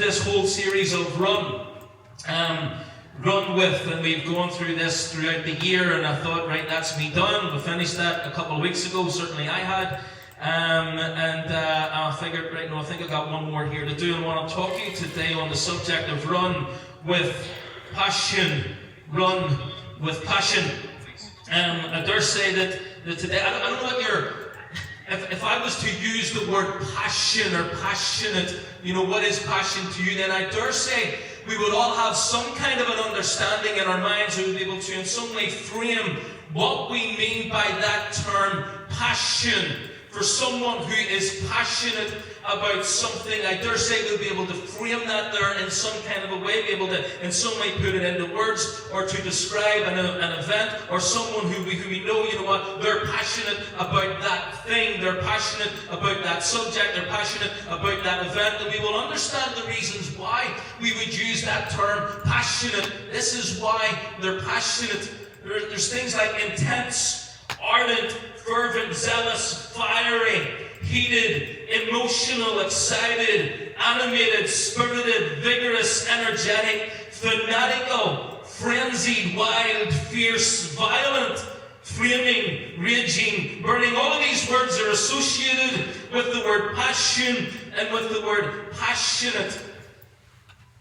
this whole series of Run With, and we've gone through this throughout the year, and I thought, right, that's me done. We finished that a couple of weeks ago, certainly I had. I figured, right, no, I think I got one more here to do, and I want to talk to you today on the subject of Run With Passion. Run With Passion. I dare say that today, I don't know what your... If I was to use the word passion or passionate, what is passion to you, then I dare say we would all have some kind of an understanding in our minds. We would be able to in some way frame what we mean by that term, passion. For someone who is passionate about something, I dare say we'll be able to frame that there in some kind of a way, be able to in some way put it into words, or to describe an event, or someone who we know, they're passionate about that thing, they're passionate about that subject, they're passionate about that event, and we will understand the reasons why we would use that term, passionate. This is why they're passionate. There's things like intense, ardent, fervent, zealous, fiery, heated, emotional, excited, animated, spirited, vigorous, energetic, fanatical, frenzied, wild, fierce, violent, flaming, raging, burning. All of these words are associated with the word passion and with the word passionate.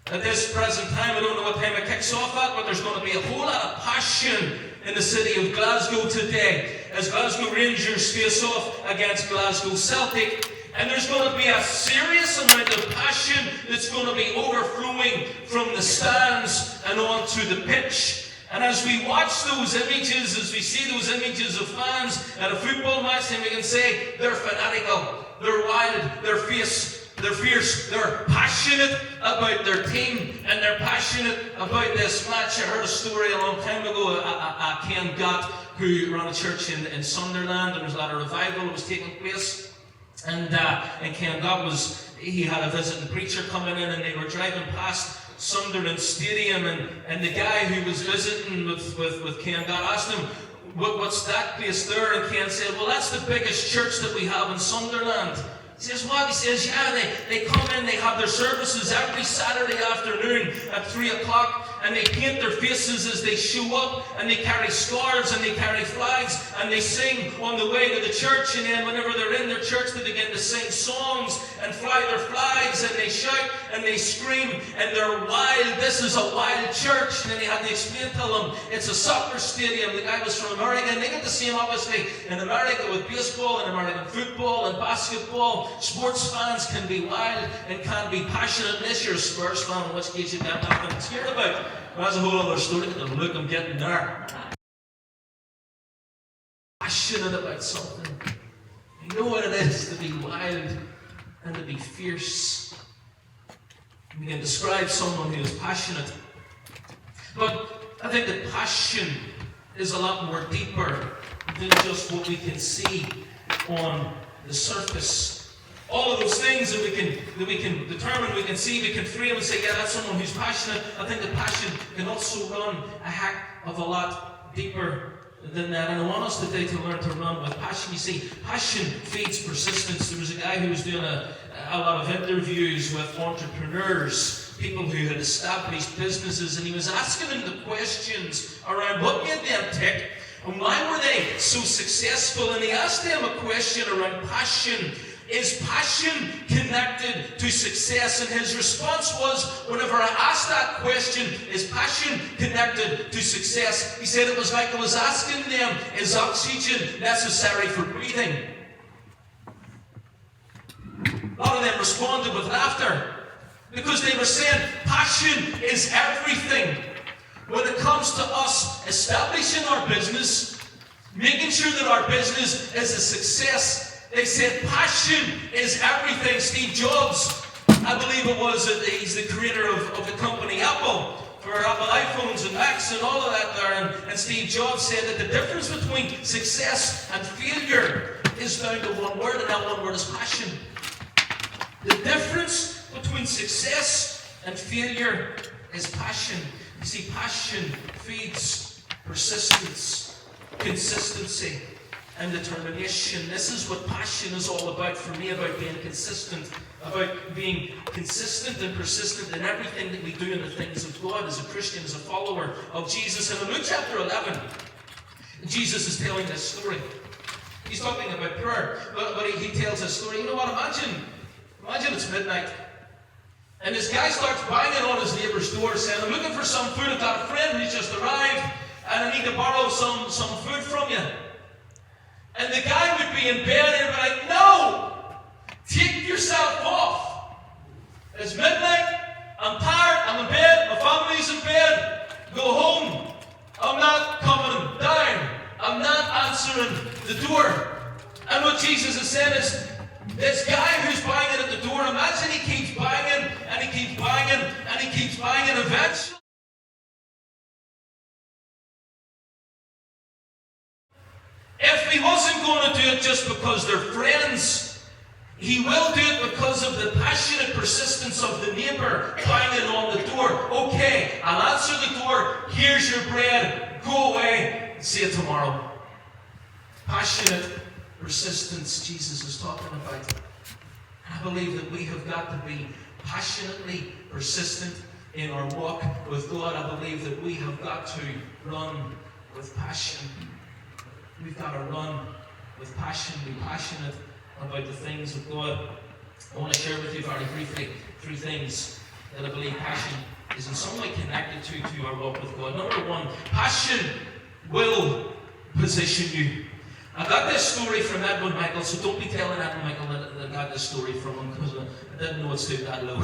At this present time, I don't know what time it kicks off at, but there's going to be a whole lot of passion in the city of Glasgow today as Glasgow Rangers face off against Glasgow Celtic. And there's going to be a serious amount of passion that's going to be overflowing from the stands and onto the pitch. And as we watch those images, as we see those images of fans at a football match, then we can say they're fanatical, they're wild, they're fierce, they're passionate about their team, and they're passionate about this match. I heard a story a long time ago, Ken Gott, who ran a church in Sunderland, and there was a lot of revival that was taking place. And Ken Gott he had a visiting preacher coming in, and they were driving past Sunderland Stadium, and the guy who was visiting with Ken Gott asked him, what's that place there? And Ken said, well, that's the biggest church that we have in Sunderland. He says, what? He says, yeah, they come in, they have their services every Saturday afternoon at 3 o'clock, and they paint their faces as they show up, and they carry scarves, and they carry flags, and they sing on the way to the church, and then whenever they're in their church, they begin to sing songs, and fly their flags, and they shout, and they scream, and they're wild. This is a wild church. And then he had to explain to them, it's a soccer stadium. The guy was from America, and they get the same, obviously, in America with baseball, and American football, and basketball. Sports fans can be wild and can be passionate. Unless you're a Spurs fan, in which case you've got nothing to cheer about. But that's a whole other story. Look, I'm getting there. Passionate about something. You know what it is to be wild and to be fierce. We can describe someone who is passionate. But I think that passion is a lot more deeper than just what we can see on the surface. All of those things that we can determine, we can see, we can frame and say, yeah, that's someone who's passionate. I think that passion can also run a heck of a lot deeper than that. And I want us today to learn to run with passion. You see, passion feeds persistence. There was a guy who was doing a lot of interviews with entrepreneurs, people who had established businesses, and he was asking them the questions around what made them tick and why were they so successful. And he asked them a question around passion. Is passion connected to success? And his response was, whenever I asked that question, is passion connected to success? He said it was like I was asking them, is oxygen necessary for breathing? A lot of them responded with laughter, because they were saying passion is everything. When it comes to us establishing our business, making sure that our business is a success, they said passion is everything. Steve Jobs, I believe it was, he's the creator of the company Apple, for Apple iPhones and Macs and all of that there. And Steve Jobs said that the difference between success and failure is down to one word, and that one word is passion. The difference between success and failure is passion. You see, passion feeds persistence, consistency, and determination. This is what passion is all about for me, about being consistent about being consistent and persistent in everything that we do in the things of God as a Christian, as a follower of Jesus. And in Luke chapter 11, Jesus is telling this story. He's talking about prayer, but he tells this story. You know what? Imagine it's midnight, and this guy starts banging on his neighbor's door saying, I'm looking for some food. I've got a friend who's just arrived, and I need to borrow some food from you. And the guy would be in bed and he'd be like, no! Take yourself off. It's midnight. I'm tired. I'm in bed. My family's in bed. Go home. I'm not coming down. I'm not answering the door. And what Jesus is saying is, this guy who's banging at the door, imagine he keeps banging and he keeps banging and he keeps banging. Eventually, if he wasn't going to do it just because they're friends, he will do it because of the passionate persistence of the neighbor banging on the door. Okay, I'll answer the door. Here's your bread. Go away. See you tomorrow. Passionate persistence Jesus is talking about. I believe that we have got to be passionately persistent in our walk with God. I believe that we have got to run with passion. We've got to run with passion, be passionate about the things of God. I want to share with you very briefly 3 things that I believe passion is in some way connected to our walk with God. Number 1, passion will position you. I got this story from Edwin Michael, so don't be telling Edwin Michael that I got this story from him, because I didn't know it's stood that low.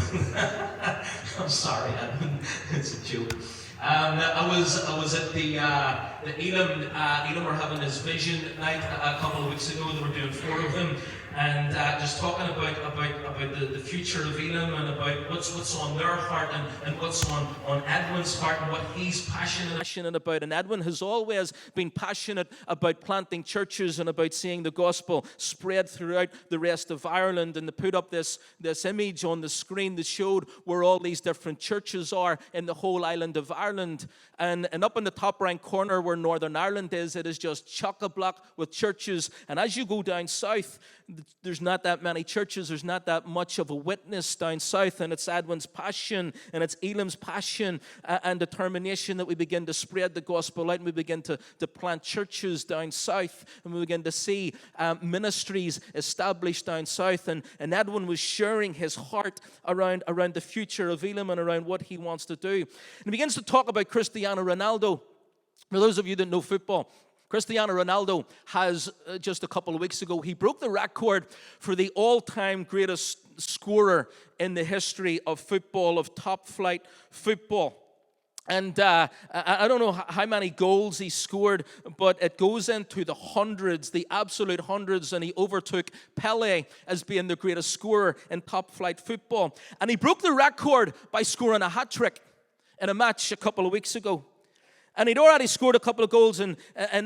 I'm sorry, Edwin. It's a joke. I was at the Elam. Elam were having this vision night a couple of weeks ago. They were doing 4 of them, and just talking about the future of Elam and about what's on their heart and what's on Edwin's heart and what he's passionate about. And Edwin has always been passionate about planting churches and about seeing the gospel spread throughout the rest of Ireland. And they put up this image on the screen that showed where all these different churches are in the whole island of Ireland. And up in the top right corner where Northern Ireland is, it is just chock-a-block with churches. And as you go down south, there's not that many churches. There's not that much of a witness down south. And it's Edwin's passion and it's Elam's passion and determination that we begin to spread the gospel out, and we begin to plant churches down south, and we begin to see ministries established down south. And Edwin was sharing his heart around the future of Elam and around what he wants to do. And he begins to talk about Cristiano Ronaldo. For those of you that know football, Cristiano Ronaldo has, just a couple of weeks ago, he broke the record for the all-time greatest scorer in the history of football, of top-flight football. And I don't know how many goals he scored, but it goes into the hundreds, the absolute hundreds, and he overtook Pele as being the greatest scorer in top-flight football. And he broke the record by scoring a hat-trick in a match a couple of weeks ago. And he'd already scored a couple of goals, and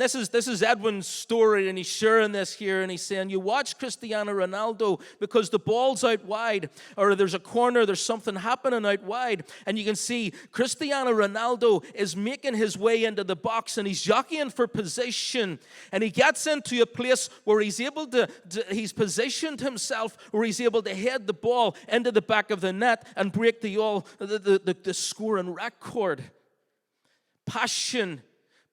this is Edwin's story, and he's sharing this here, and he's saying, you watch Cristiano Ronaldo because the ball's out wide, or there's a corner, there's something happening out wide, and you can see Cristiano Ronaldo is making his way into the box, and he's jockeying for position, and he gets into a place where he's able he's positioned himself, where he's able to head the ball into the back of the net and break the scoring record. Passion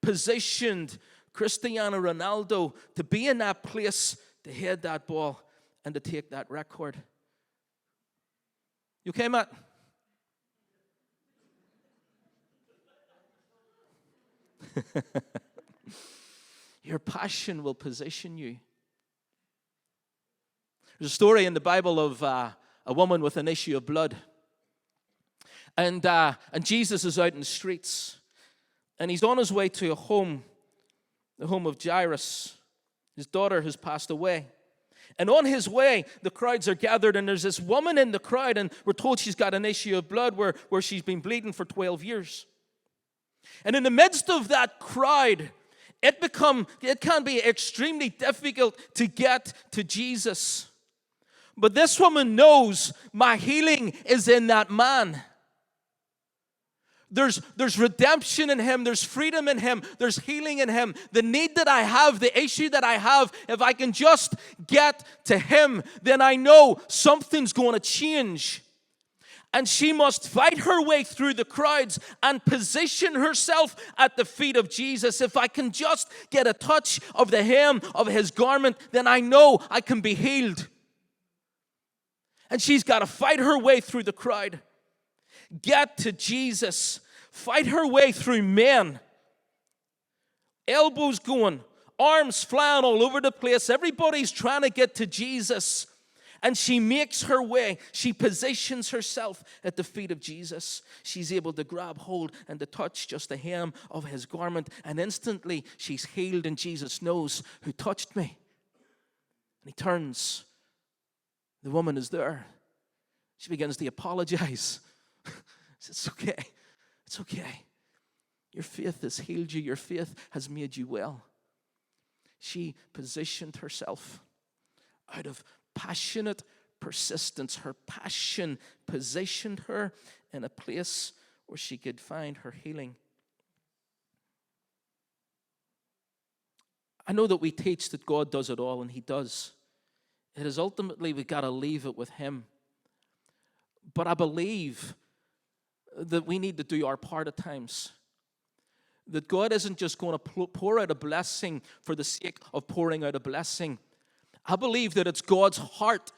positioned Cristiano Ronaldo to be in that place, to head that ball, and to take that record. You okay, Matt? Your passion will position you. There's a story in the Bible of a woman with an issue of blood. And Jesus is out in the streets. And he's on his way to a home, the home of Jairus. His daughter has passed away. And on his way, the crowds are gathered, and there's this woman in the crowd, and we're told she's got an issue of blood where she's been bleeding for 12 years. And in the midst of that crowd, it can be extremely difficult to get to Jesus. But this woman knows my healing is in that man. There's redemption in him. There's freedom in him. There's healing in him. The need that I have, the issue that I have, if I can just get to him, then I know something's going to change. And she must fight her way through the crowds and position herself at the feet of Jesus. If I can just get a touch of the hem of his garment, then I know I can be healed. And she's got to fight her way through the crowd. Get to Jesus. Fight her way through men. Elbows going, arms flying all over the place. Everybody's trying to get to Jesus. And she makes her way. She positions herself at the feet of Jesus. She's able to grab hold and to touch just the hem of his garment. And instantly she's healed, and Jesus knows who touched me. And he turns. The woman is there. She begins to apologize. It's okay. It's okay. Your faith has healed you. Your faith has made you well. She positioned herself out of passionate persistence. Her passion positioned her in a place where she could find her healing. I know that we teach that God does it all, and he does. It is ultimately we've got to leave it with him. But I believe that we need to do our part at times. That God isn't just going to pour out a blessing for the sake of pouring out a blessing. I believe that it's God's heart,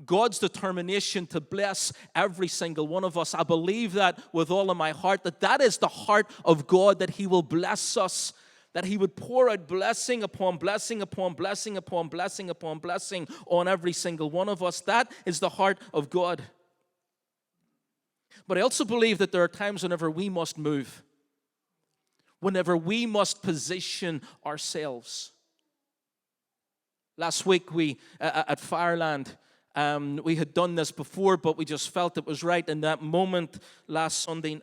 God's determination to bless every single one of us. I believe that with all of my heart, that is the heart of God, that he will bless us, that he would pour out blessing upon blessing upon blessing upon blessing upon blessing on every single one of us. That is the heart of God. But I also believe that there are times whenever we must move, whenever we must position ourselves. Last week at Fireland, we had done this before, but we just felt it was right in that moment last Sunday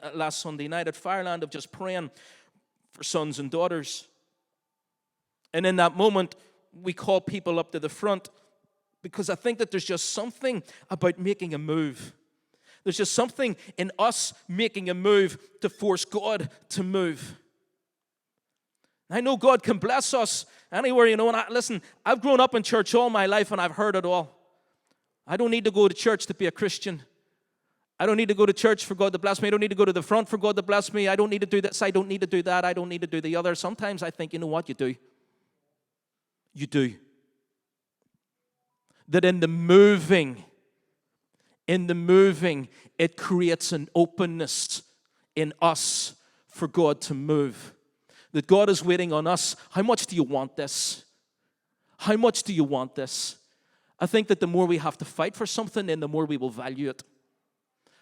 night at Fireland of just praying for sons and daughters. And in that moment, we call people up to the front because I think that there's just something about making a move. There's just something in us making a move to force God to move. I know God can bless us anywhere, and listen, I've grown up in church all my life and I've heard it all. I don't need to go to church to be a Christian. I don't need to go to church for God to bless me. I don't need to go to the front for God to bless me. I don't need to do this. I don't need to do that. I don't need to do the other. Sometimes I think, you know what? You do. You do. That in the moving, it creates an openness in us for God to move. That God is waiting on us. How much do you want this? How much do you want this? I think that the more we have to fight for something, then the more we will value it.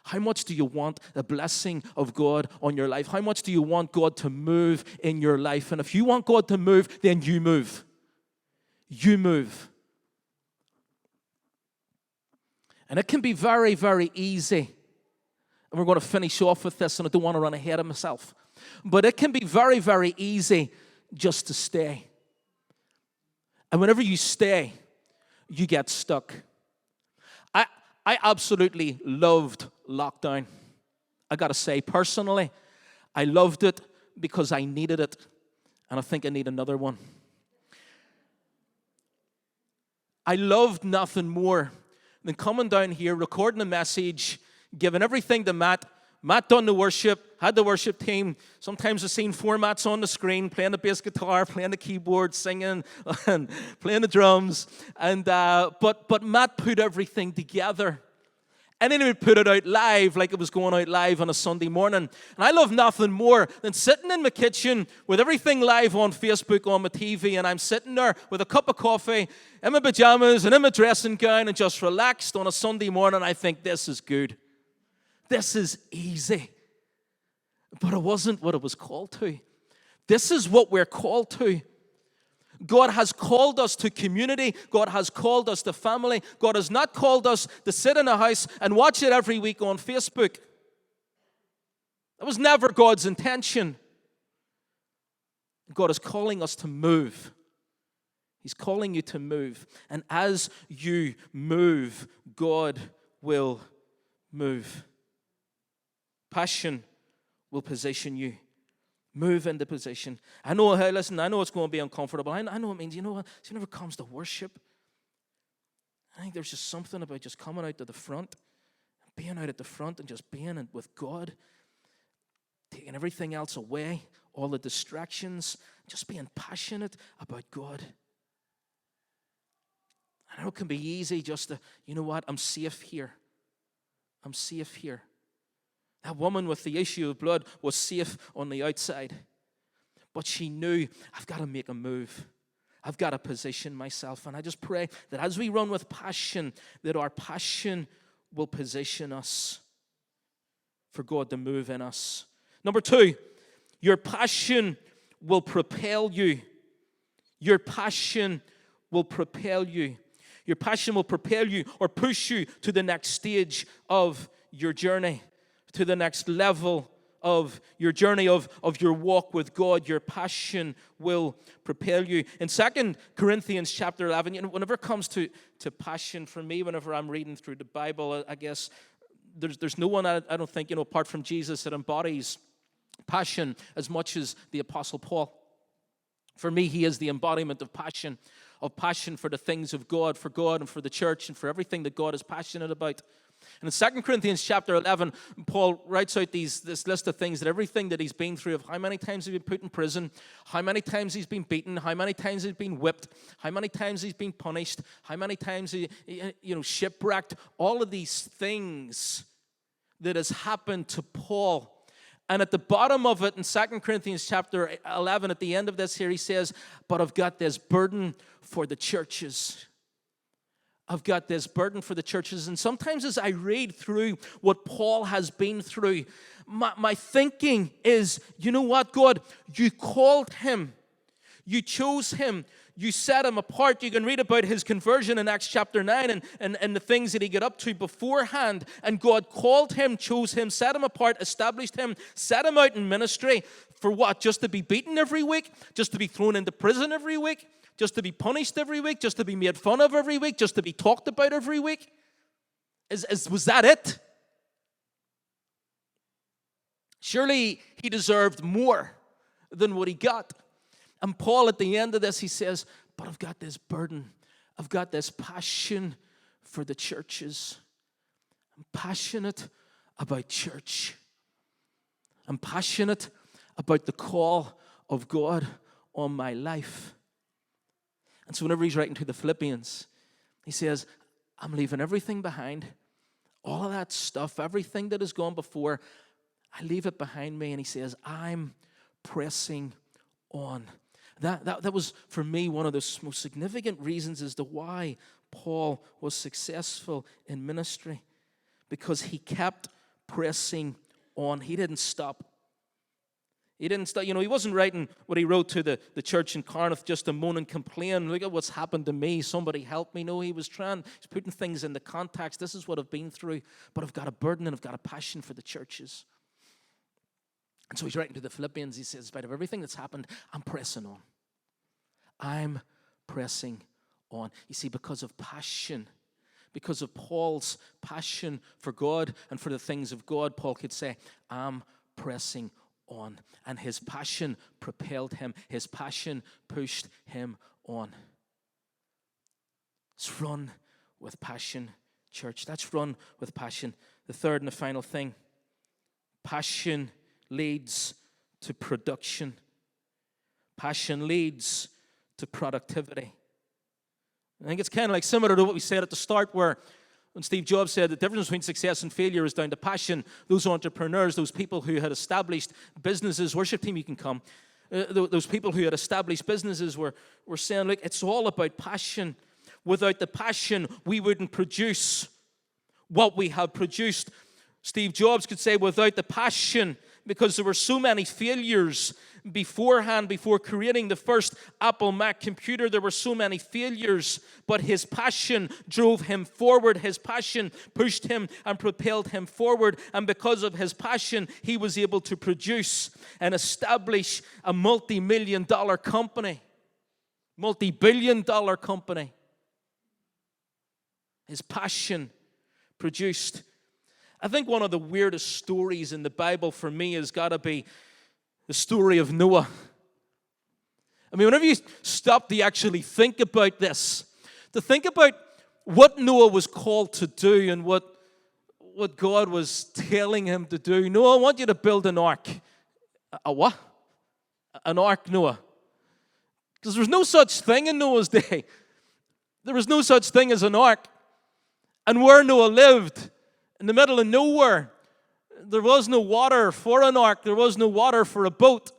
How much do you want the blessing of God on your life? How much do you want God to move in your life? And if you want God to move, then you move. You move. And it can be very, very easy. And we're going to finish off with this, and I don't want to run ahead of myself. But it can be very, very easy just to stay. And whenever you stay, you get stuck. I absolutely loved lockdown. I got to say, personally, I loved it because I needed it. And I think I need another one. I loved nothing more than coming down here, recording a message, giving everything to Matt. Matt done the worship, had the worship team. Sometimes I've seen formats on the screen, playing the bass guitar, playing the keyboard, singing, and playing the drums. And but Matt put everything together. And then he would put it out live like it was going out live on a Sunday morning. And I love nothing more than sitting in my kitchen with everything live on Facebook, on my TV, and I'm sitting there with a cup of coffee, in my pajamas, and in my dressing gown, and just relaxed on a Sunday morning. I think, this is good. This is easy. But it wasn't what it was called to. This is what we're called to. God has called us to community. God has called us to family. God has not called us to sit in a house and watch it every week on Facebook. That was never God's intention. God is calling us to move. He's calling you to move. And as you move, God will move. Passion will position you. Move into position. I know, hey, listen, I know it's going to be uncomfortable. I know it means, you know what, see, whenever it comes to worship, I think there's just something about just coming out to the front, being out at the front and just being with God, taking everything else away, all the distractions, just being passionate about God. I know it can be easy just to, you know what, I'm safe here. I'm safe here. That woman with the issue of blood was safe on the outside. But she knew, I've got to make a move. I've got to position myself. And I just pray that as we run with passion, that our passion will position us for God to move in us. Number 2, your passion will propel you. Your passion will propel you. Your passion will propel you or push you to the next stage of your journey, to the next level of your journey, of your walk with God. Your passion will propel you. In 2 Corinthians chapter 11, whenever it comes to passion for me, whenever I'm reading through the Bible, I guess there's no one, I don't think, apart from Jesus that embodies passion as much as the Apostle Paul. For me, he is the embodiment of passion for the things of God and for the church and for everything that God is passionate about. And in 2 Corinthians chapter 11, Paul writes out this list of things, that everything that he's been through, of how many times he's been put in prison, how many times he's been beaten, how many times he's been whipped, how many times he's been punished, how many times he shipwrecked, all of these things that has happened to Paul. And at the bottom of it, in 2 Corinthians chapter 11, at the end of this here, he says, but I've got this burden for the churches. I've got this burden for the churches. And sometimes as I read through what Paul has been through, my thinking is, you know what, God, you called him. You chose him. You set him apart. You can read about his conversion in Acts chapter 9 and the things that he got up to beforehand. And God called him, chose him, set him apart, established him, set him out in ministry. For what? Just to be beaten every week? Just to be thrown into prison every week? Just to be punished every week? Just to be made fun of every week? Just to be talked about every week? Was that it? Surely he deserved more than what he got. And Paul, at the end of this, he says, but I've got this burden. I've got this passion for the churches. I'm passionate about church. I'm passionate about the call of God on my life. And so whenever he's writing to the Philippians, he says, I'm leaving everything behind. All of that stuff, everything that has gone before, I leave it behind me. And he says, I'm pressing on. That was, for me, one of the most significant reasons as to why Paul was successful in ministry. Because he kept pressing on. He didn't stop. He didn't stop. He wasn't writing what he wrote to the church in Corinth just to moan and complain. Look at what's happened to me. Somebody help me. No, he's putting things into context. This is what I've been through. But I've got a burden and I've got a passion for the churches. And so he's writing to the Philippians. He says, in spite of everything that's happened, I'm pressing on. I'm pressing on. You see, because of passion, because of Paul's passion for God and for the things of God, Paul could say, I'm pressing on. And his passion propelled him. His passion pushed him on. Let's run with passion, church. Let's run with passion. The third and the final thing, passion leads to production. Passion leads to productivity. I think it's kind of like similar to what we said at the start, where when Steve Jobs said the difference between success and failure is down to passion. Those entrepreneurs, those people who had established businesses, worship team, you can come. Those people who had established businesses were saying, look, it's all about passion. Without the passion, we wouldn't produce what we have produced. Steve Jobs could say, without the passion, because there were so many failures beforehand, before creating the first Apple Mac computer, there were so many failures, but his passion drove him forward. His passion pushed him and propelled him forward, and because of his passion, he was able to produce and establish a multi-million-dollar company, multi-billion-dollar company. His passion produced. I think one of the weirdest stories in the Bible for me has got to be the story of Noah. I mean, whenever you stop to actually think about this, to think about what Noah was called to do and what God was telling him to do. Noah, I want you to build an ark. A what? An ark, Noah. Because there was no such thing in Noah's day. There was no such thing as an ark. And where Noah lived, in the middle of nowhere, there was no water for an ark. There was no water for a boat.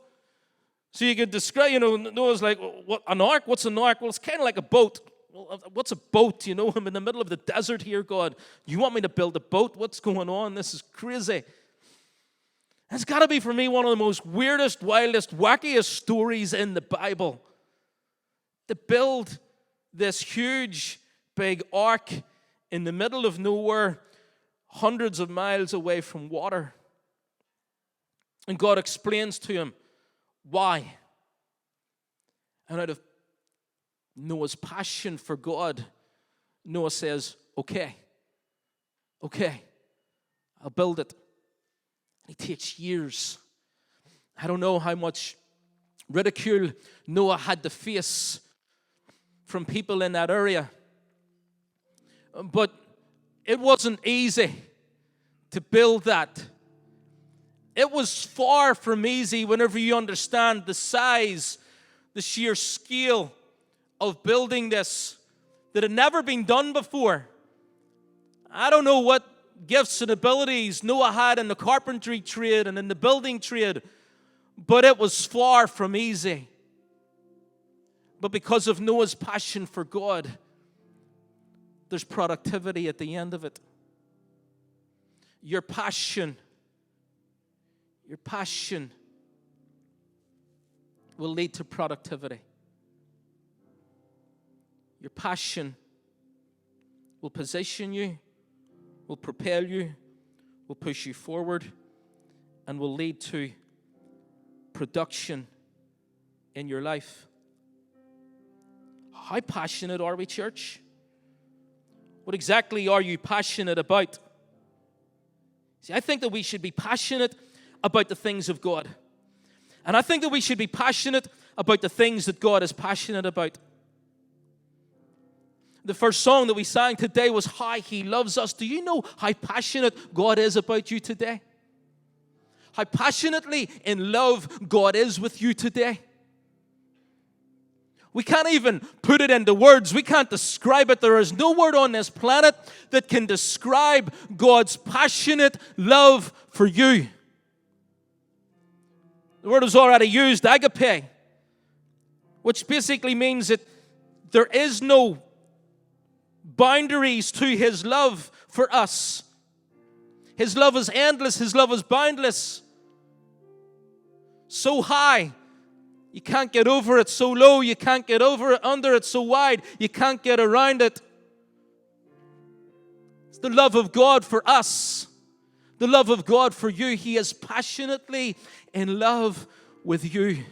So you could describe, Noah's like, what, an ark? What's an ark? Well, it's kind of like a boat. Well, what's a boat? I'm in the middle of the desert here, God. You want me to build a boat? What's going on? This is crazy. It's got to be, for me, one of the most weirdest, wildest, wackiest stories in the Bible. To build this huge, big ark in the middle of nowhere, hundreds of miles away from water. And God explains to him why. And out of Noah's passion for God, Noah says, okay, I'll build it. It takes years. I don't know how much ridicule Noah had to face from people in that area. But it wasn't easy to build that. It was far from easy whenever you understand the size, the sheer scale of building this that had never been done before. I don't know what gifts and abilities Noah had in the carpentry trade and in the building trade, but it was far from easy. But because of Noah's passion for God, there's productivity at the end of it. Your passion will lead to productivity. Your passion will position you, will propel you, will push you forward, and will lead to production in your life. How passionate are we, church? What exactly are you passionate about? See, I think that we should be passionate about the things of God. And I think that we should be passionate about the things that God is passionate about. The first song that we sang today was How He Loves Us. Do you know how passionate God is about you today? How passionately in love God is with you today? We can't even put it into words. We can't describe it. There is no word on this planet that can describe God's passionate love for you. The word is already used, agape, which basically means that there is no boundaries to His love for us. His love is endless. His love is boundless. So high, you can't get over it. So low, you can't get over it. Under it, so wide, you can't get around it. It's the love of God for us. The love of God for you. He is passionately in love with you.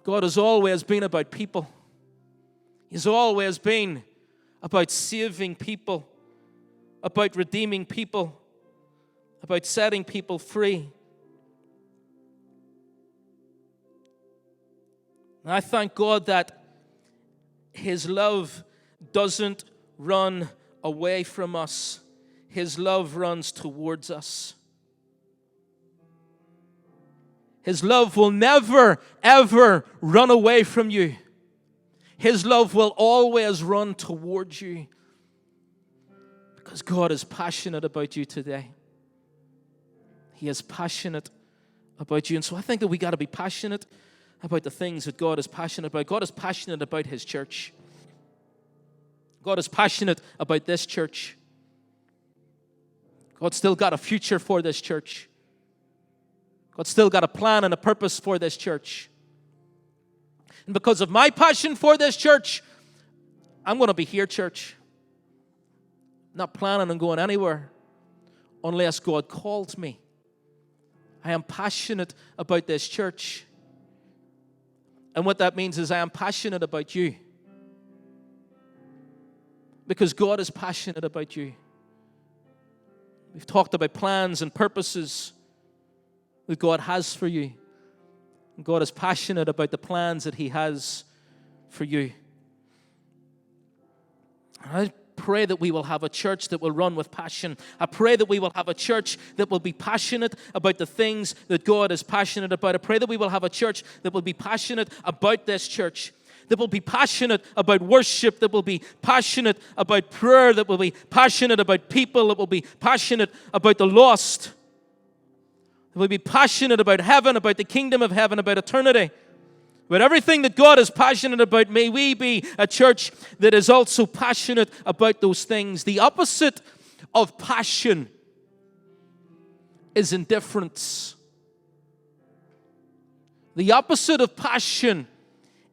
God has always been about people. He's always been about saving people, about redeeming people, about setting people free. And I thank God that His love doesn't run away from us. His love runs towards us. His love will never, ever run away from you. His love will always run towards you. Because God is passionate about you today. He is passionate about you. And so I think that we got to be passionate about the things that God is passionate about. God is passionate about His church. God is passionate about this church. God's still got a future for this church. God's still got a plan and a purpose for this church. And because of my passion for this church, I'm going to be here, church. Not planning on going anywhere unless God calls me. I am passionate about this church. And what that means is I am passionate about you. because God is passionate about you. We've talked about plans and purposes that God has for you. And God is passionate about the plans that He has for you. I pray that we will have a church that will run with passion. I pray that we will have a church that will be passionate about the things that God is passionate about. I pray that we will have a church that will be passionate about this church, that will be passionate about worship, that will be passionate about prayer, that will be passionate about people, that will be passionate about the lost, that will be passionate about heaven, about the kingdom of heaven, about eternity. But everything that God is passionate about, may we be a church that is also passionate about those things. The opposite of passion is indifference. The opposite of passion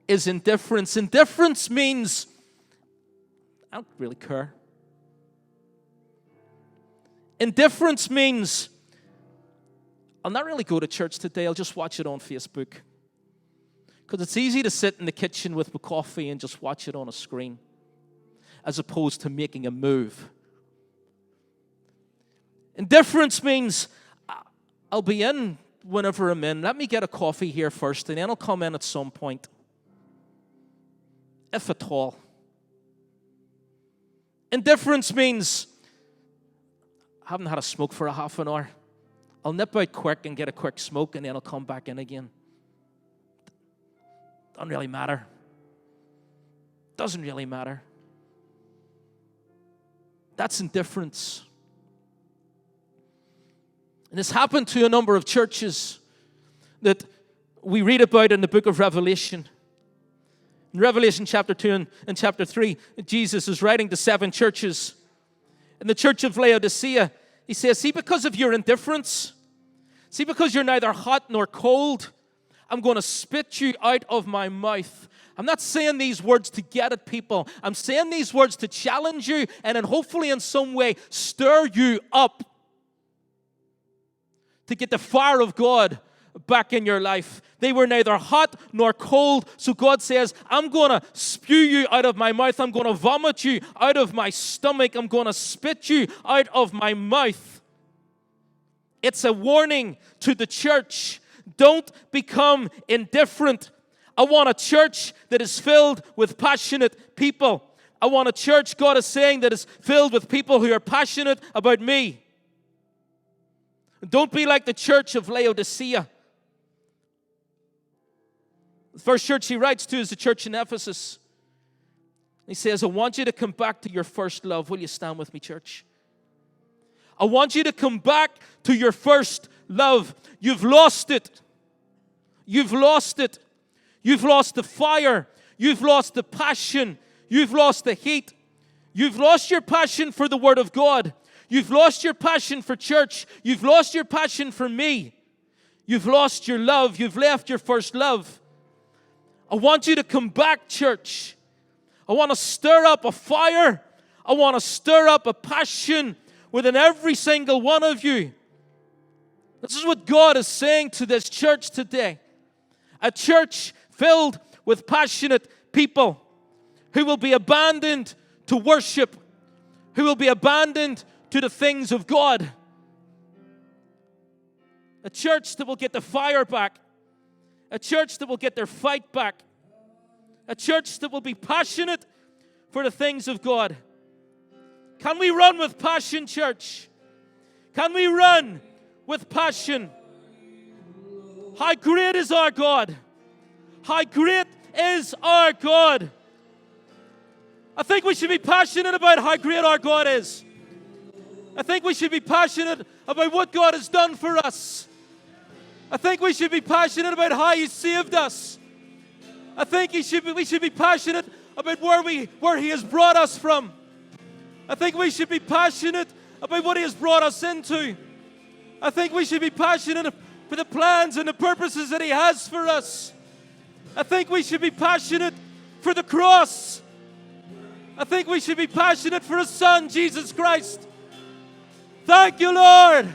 is indifference. Indifference means, I don't really care. Indifference means, I'll not really go to church today, I'll just watch it on Facebook. Because it's easy to sit in the kitchen with my coffee and just watch it on a screen, as opposed to making a move. Indifference means, I'll be in whenever I'm in. Let me get a coffee here first, and then I'll come in at some point. If at all. Indifference means, I haven't had a smoke for a half an hour. I'll nip out quick and get a quick smoke, and then I'll come back in again. Doesn't really matter. Doesn't really matter. That's indifference. And it's happened to a number of churches that we read about in the book of Revelation. In Revelation chapter 2 and chapter 3, Jesus is writing to 7 churches. In the church of Laodicea, He says, see, because of your indifference, see, because you're neither hot nor cold, I'm going to spit you out of my mouth. I'm not saying these words to get at people. I'm saying these words to challenge you and then hopefully in some way stir you up to get the fire of God back in your life. They were neither hot nor cold. So God says, I'm going to spew you out of my mouth. I'm going to vomit you out of my stomach. I'm going to spit you out of my mouth. It's a warning to the church. Don't become indifferent. I want a church that is filled with passionate people. I want a church, God is saying, that is filled with people who are passionate about me. Don't be like the church of Laodicea. The first church he writes to is the church in Ephesus. He says, I want you to come back to your first love. Will you stand with me, church? I want you to come back to your first love. You've lost it. You've lost it. You've lost the fire. You've lost the passion. You've lost the heat. You've lost your passion for the Word of God. You've lost your passion for church. You've lost your passion for me. You've lost your love. You've left your first love. I want you to come back, church. I want to stir up a fire. I want to stir up a passion within every single one of you. This is what God is saying to this church today. A church filled with passionate people who will be abandoned to worship, who will be abandoned to the things of God. A church that will get the fire back. A church that will get their fight back. A church that will be passionate for the things of God. Can we run with passion, church? Can we run with passion? How great is our God? How great is our God? I think we should be passionate about how great our God is. I think we should be passionate about what God has done for us. I think we should be passionate about how He saved us. I think we should be passionate about where He has brought us from. I think we should be passionate about what He has brought us into. I think we should be passionate for the plans and the purposes that He has for us. I think we should be passionate for the cross. I think we should be passionate for His Son, Jesus Christ. Thank you, Lord.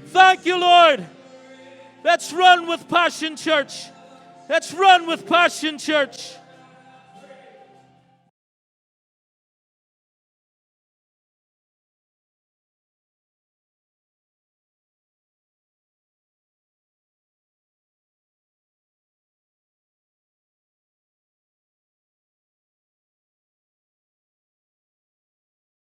Thank you, Lord. Let's run with passion, church. Let's run with passion, church.